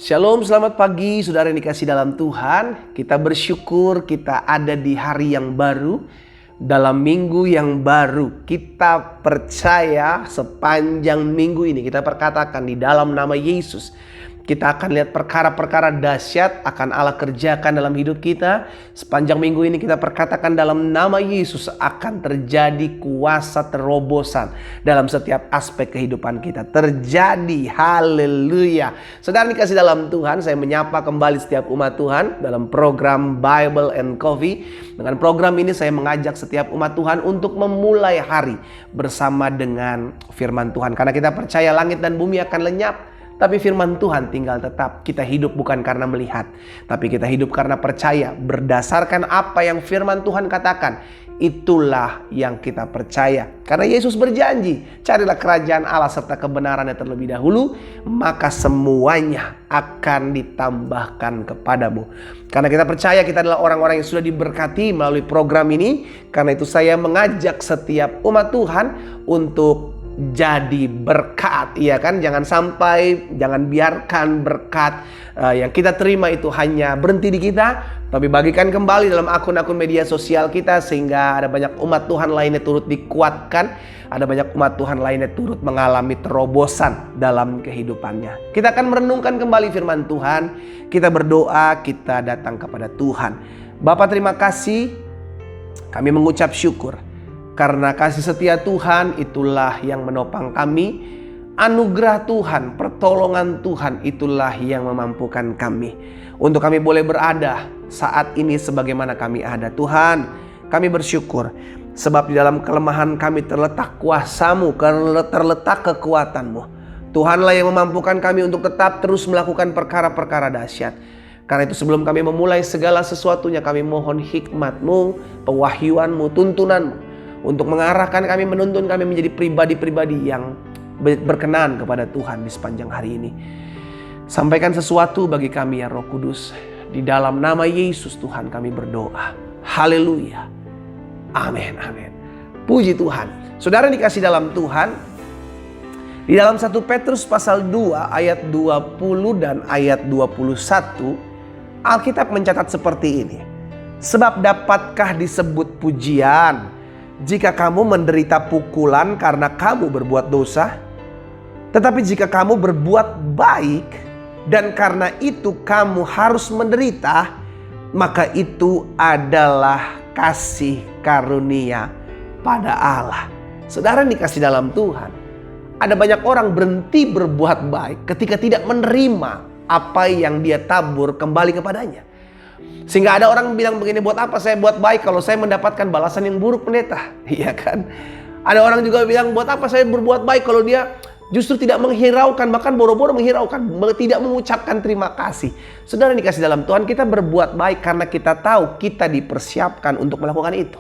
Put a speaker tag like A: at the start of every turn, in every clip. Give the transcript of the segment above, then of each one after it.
A: Shalom, selamat pagi saudara yang dikasih dalam Tuhan. Kita bersyukur kita ada di hari yang baru, dalam minggu yang baru. Kita percaya sepanjang minggu ini kita perkatakan di dalam nama Yesus. Kita akan lihat perkara-perkara dahsyat akan Allah kerjakan dalam hidup kita. Sepanjang minggu ini kita perkatakan dalam nama Yesus akan terjadi kuasa terobosan dalam setiap aspek kehidupan kita. Terjadi, haleluya. Saudara dikasih dalam Tuhan, saya menyapa kembali setiap umat Tuhan dalam program Bible and Coffee. Dengan program ini saya mengajak setiap umat Tuhan untuk memulai hari bersama dengan firman Tuhan. Karena kita percaya langit dan bumi akan lenyap, tapi firman Tuhan tinggal tetap. Kita hidup bukan karena melihat, tapi kita hidup karena percaya. Berdasarkan apa yang firman Tuhan katakan, itulah yang kita percaya. Karena Yesus berjanji, carilah kerajaan Allah serta kebenarannya terlebih dahulu, maka semuanya akan ditambahkan kepadamu. Karena kita percaya kita adalah orang-orang yang sudah diberkati melalui program ini. Karena itu saya mengajak setiap umat Tuhan untuk jadi berkat, ya kan? Jangan biarkan berkat yang kita terima itu hanya berhenti di kita, tapi bagikan kembali dalam akun-akun media sosial kita, sehingga ada banyak umat Tuhan lainnya turut dikuatkan, ada banyak umat Tuhan lainnya turut mengalami terobosan dalam kehidupannya. Kita akan merenungkan kembali firman Tuhan, kita berdoa, kita datang kepada Tuhan. Bapa, terima kasih, kami mengucap syukur. Karena kasih setia Tuhan itulah yang menopang kami. Anugerah Tuhan, pertolongan Tuhan itulah yang memampukan kami untuk kami boleh berada saat ini sebagaimana kami ada. Tuhan, kami bersyukur sebab di dalam kelemahan kami terletak kuasa-Mu, terletak kekuatan-Mu. Tuhanlah yang memampukan kami untuk tetap terus melakukan perkara-perkara dahsyat. Karena itu sebelum kami memulai segala sesuatunya, kami mohon hikmat-Mu, pewahyuan-Mu, tuntunan-Mu untuk mengarahkan kami, menuntun kami menjadi pribadi-pribadi yang berkenan kepada Tuhan di sepanjang hari ini. Sampaikan sesuatu bagi kami ya Roh Kudus. Di dalam nama Yesus Tuhan kami berdoa. Haleluya. Amin, amin. Puji Tuhan. Saudara dikasih dalam Tuhan, di dalam 1 Petrus pasal 2 ayat 20 dan ayat 21, Alkitab mencatat seperti ini. Sebab dapatkah disebut pujian jika kamu menderita pukulan karena kamu berbuat dosa? Tetapi jika kamu berbuat baik dan karena itu kamu harus menderita, maka itu adalah kasih karunia pada Allah. Saudara dikasih dalam Tuhan, ada banyak orang berhenti berbuat baik ketika tidak menerima apa yang dia tabur kembali kepadanya. Sehingga ada orang bilang begini, buat apa saya buat baik kalau saya mendapatkan balasan yang buruk, pendeta? Iya kan? Ada orang juga bilang, buat apa saya berbuat baik kalau dia justru tidak menghiraukan, bahkan boro-boro menghiraukan, tidak mengucapkan terima kasih. Saudara dikasih dalam Tuhan, kita berbuat baik karena kita tahu kita dipersiapkan untuk melakukan itu.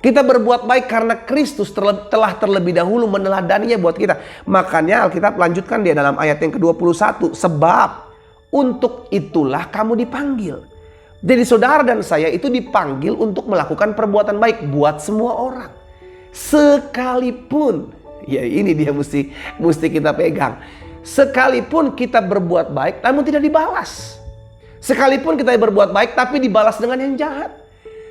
A: Kita berbuat baik karena Kristus telah terlebih dahulu meneladaninya buat kita. Makanya Alkitab lanjutkan dia dalam ayat yang ke-21. Sebab untuk itulah kamu dipanggil. Jadi saudara dan saya itu dipanggil untuk melakukan perbuatan baik buat semua orang. Sekalipun, ya ini dia mesti kita pegang. Sekalipun kita berbuat baik namun tidak dibalas. Sekalipun kita berbuat baik tapi dibalas dengan yang jahat.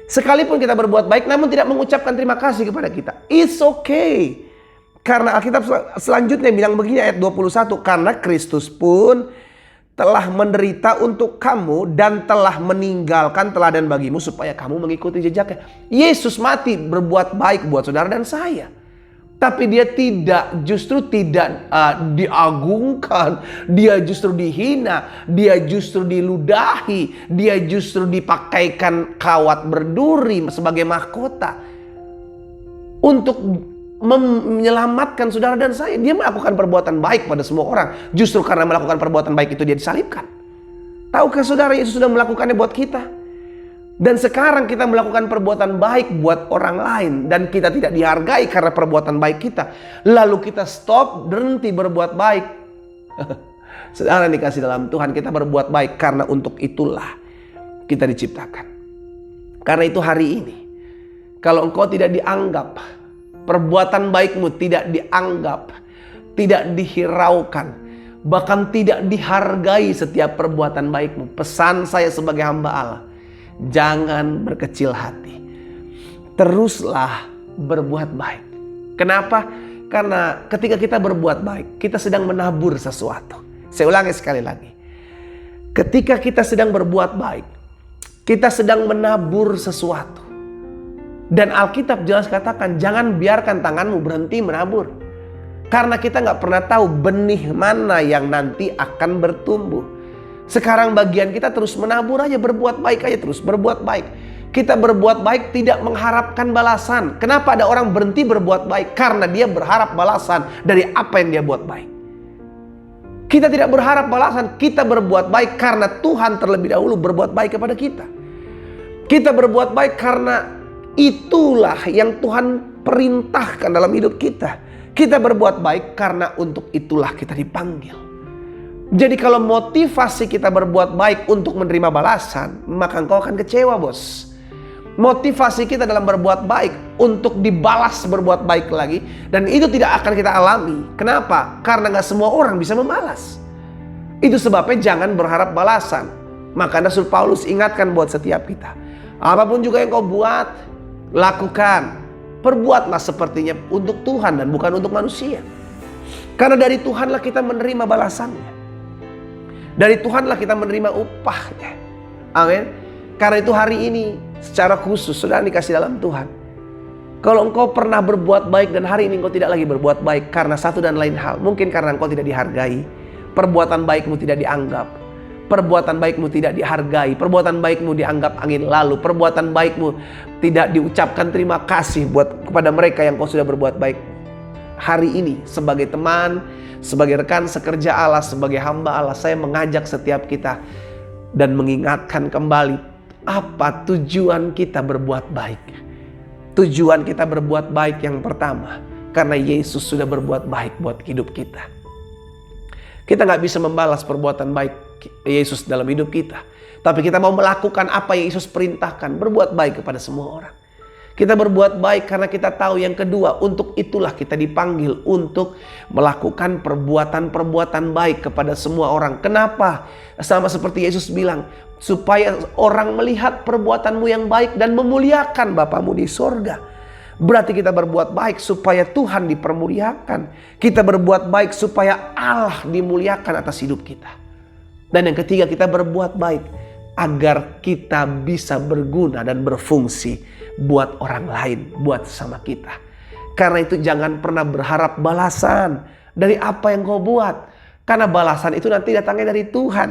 A: Sekalipun kita berbuat baik namun tidak mengucapkan terima kasih kepada kita. It's okay. Karena Alkitab selanjutnya bilang begini ayat 21. Karena Kristus pun telah menderita untuk kamu dan telah meninggalkan teladan bagimu supaya kamu mengikuti jejaknya. Yesus mati berbuat baik buat saudara dan saya. Tapi dia justru tidak diagungkan. Dia justru dihina. Dia justru diludahi. Dia justru dipakaikan kawat berduri sebagai mahkota. Untuk menyelamatkan saudara dan saya. Dia melakukan perbuatan baik pada semua orang. Justru karena melakukan perbuatan baik itu dia disalibkan. Tahukah saudara, Yesus sudah melakukannya buat kita. Dan sekarang kita melakukan perbuatan baik buat orang lain. Dan kita tidak dihargai karena perbuatan baik kita. Lalu kita berhenti berbuat baik. Saudara dikasih dalam Tuhan, kita berbuat baik karena untuk itulah kita diciptakan. Karena itu hari ini, kalau engkau tidak dianggap, perbuatan baikmu tidak dianggap, tidak dihiraukan, bahkan tidak dihargai setiap perbuatan baikmu. Pesan saya sebagai hamba Allah, jangan berkecil hati. Teruslah berbuat baik. Kenapa? Karena ketika kita berbuat baik, kita sedang menabur sesuatu. Saya ulangi sekali lagi. Ketika kita sedang berbuat baik, kita sedang menabur sesuatu. Dan Alkitab jelas katakan, jangan biarkan tanganmu berhenti menabur. Karena kita nggak pernah tahu benih mana yang nanti akan bertumbuh. Sekarang bagian kita terus menabur aja, berbuat baik aja, terus berbuat baik. Kita berbuat baik tidak mengharapkan balasan. Kenapa ada orang berhenti berbuat baik? Karena dia berharap balasan dari apa yang dia buat baik. Kita tidak berharap balasan, kita berbuat baik karena Tuhan terlebih dahulu berbuat baik kepada kita. Kita berbuat baik karena itulah yang Tuhan perintahkan dalam hidup kita. Kita berbuat baik karena untuk itulah kita dipanggil. Jadi kalau motivasi kita berbuat baik untuk menerima balasan, maka engkau akan kecewa, bos. Motivasi kita dalam berbuat baik untuk dibalas berbuat baik lagi, dan itu tidak akan kita alami. Kenapa? Karena gak semua orang bisa membalas. Itu sebabnya jangan berharap balasan. Maka Rasul Paulus ingatkan buat setiap kita, apapun juga yang kau buat, lakukan, perbuatlah sepertinya untuk Tuhan dan bukan untuk manusia. Karena dari Tuhanlah kita menerima balasannya. Dari Tuhanlah kita menerima upahnya. Amin. Karena itu hari ini secara khusus saudara dikasih dalam Tuhan. Kalau engkau pernah berbuat baik dan hari ini engkau tidak lagi berbuat baik karena satu dan lain hal. Mungkin karena engkau tidak dihargai. Perbuatan baikmu tidak dianggap. Perbuatan baikmu tidak dihargai. Perbuatan baikmu dianggap angin lalu. Perbuatan baikmu tidak diucapkan terima kasih kepada mereka yang kau sudah berbuat baik. Hari ini sebagai teman, sebagai rekan sekerja Allah, sebagai hamba Allah, saya mengajak setiap kita dan mengingatkan kembali apa tujuan kita berbuat baik. Tujuan kita berbuat baik yang pertama, karena Yesus sudah berbuat baik buat hidup kita. Kita gak bisa membalas perbuatan baik Yesus dalam hidup kita, tapi kita mau melakukan apa yang Yesus perintahkan, berbuat baik kepada semua orang. Kita berbuat baik karena kita tahu yang kedua, untuk itulah kita dipanggil untuk melakukan perbuatan-perbuatan baik kepada semua orang. Kenapa? Sama seperti Yesus bilang, supaya orang melihat perbuatanmu yang baik dan memuliakan Bapamu di sorga. Berarti kita berbuat baik supaya Tuhan dipermuliakan. Kita berbuat baik supaya Allah dimuliakan atas hidup kita. Dan yang ketiga, kita berbuat baik agar kita bisa berguna dan berfungsi buat orang lain, buat sama kita. Karena itu jangan pernah berharap balasan dari apa yang kau buat. Karena balasan itu nanti datangnya dari Tuhan.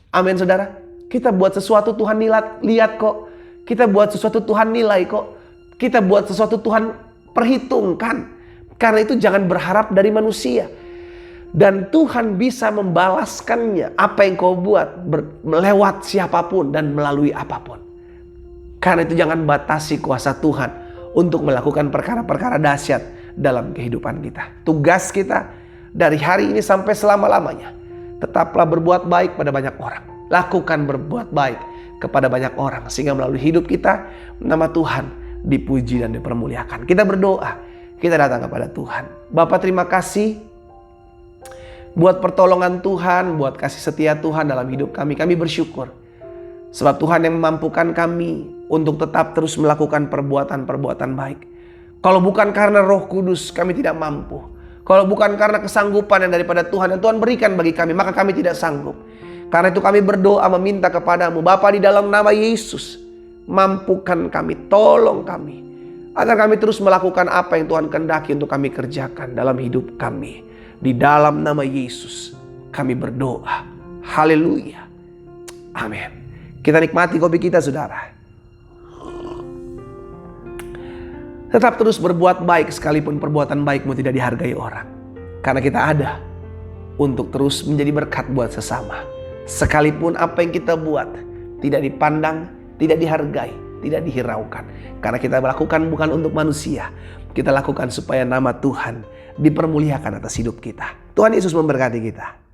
A: Amin saudara. Kita buat sesuatu Tuhan lihat kok. Kita buat sesuatu Tuhan nilai kok. Kita buat sesuatu Tuhan perhitungkan. Karena itu jangan berharap dari manusia. Dan Tuhan bisa membalaskannya apa yang kau buat lewat siapapun dan melalui apapun. Karena itu jangan batasi kuasa Tuhan untuk melakukan perkara-perkara dahsyat dalam kehidupan kita. Tugas kita dari hari ini sampai selama-lamanya, tetaplah berbuat baik pada banyak orang. Lakukan berbuat baik kepada banyak orang, sehingga melalui hidup kita nama Tuhan dipuji dan dipermuliakan. Kita berdoa, kita datang kepada Tuhan. Bapa, terima kasih buat pertolongan Tuhan, buat kasih setia Tuhan dalam hidup kami. Kami bersyukur sebab Tuhan yang memampukan kami untuk tetap terus melakukan perbuatan-perbuatan baik. Kalau bukan karena Roh Kudus, kami tidak mampu. Kalau bukan karena kesanggupan yang daripada Tuhan yang Tuhan berikan bagi kami, maka kami tidak sanggup. Karena itu kami berdoa meminta kepadamu, Bapa, di dalam nama Yesus, mampukan kami, tolong kami, agar kami terus melakukan apa yang Tuhan kehendaki untuk kami kerjakan dalam hidup kami. Di dalam nama Yesus kami berdoa. Haleluya. Amin. Kita nikmati kopi kita, saudara. Tetap terus berbuat baik sekalipun perbuatan baikmu tidak dihargai orang. Karena kita ada untuk terus menjadi berkat buat sesama. Sekalipun apa yang kita buat tidak dipandang, tidak dihargai, tidak dihiraukan. Karena kita melakukan bukan untuk manusia. Kita lakukan supaya nama Tuhan dipermuliakan atas hidup kita. Tuhan Yesus memberkati kita.